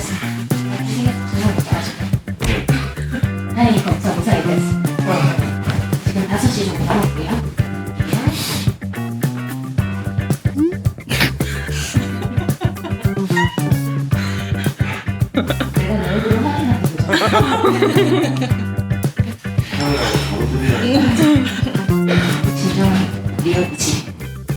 됐습니다. 정말 못하죠. 다행히 검사 무사히 됐습니다. 지금 5시 정도 남았고요. 내가 내 얼굴을 확인하고 진정 리얼 지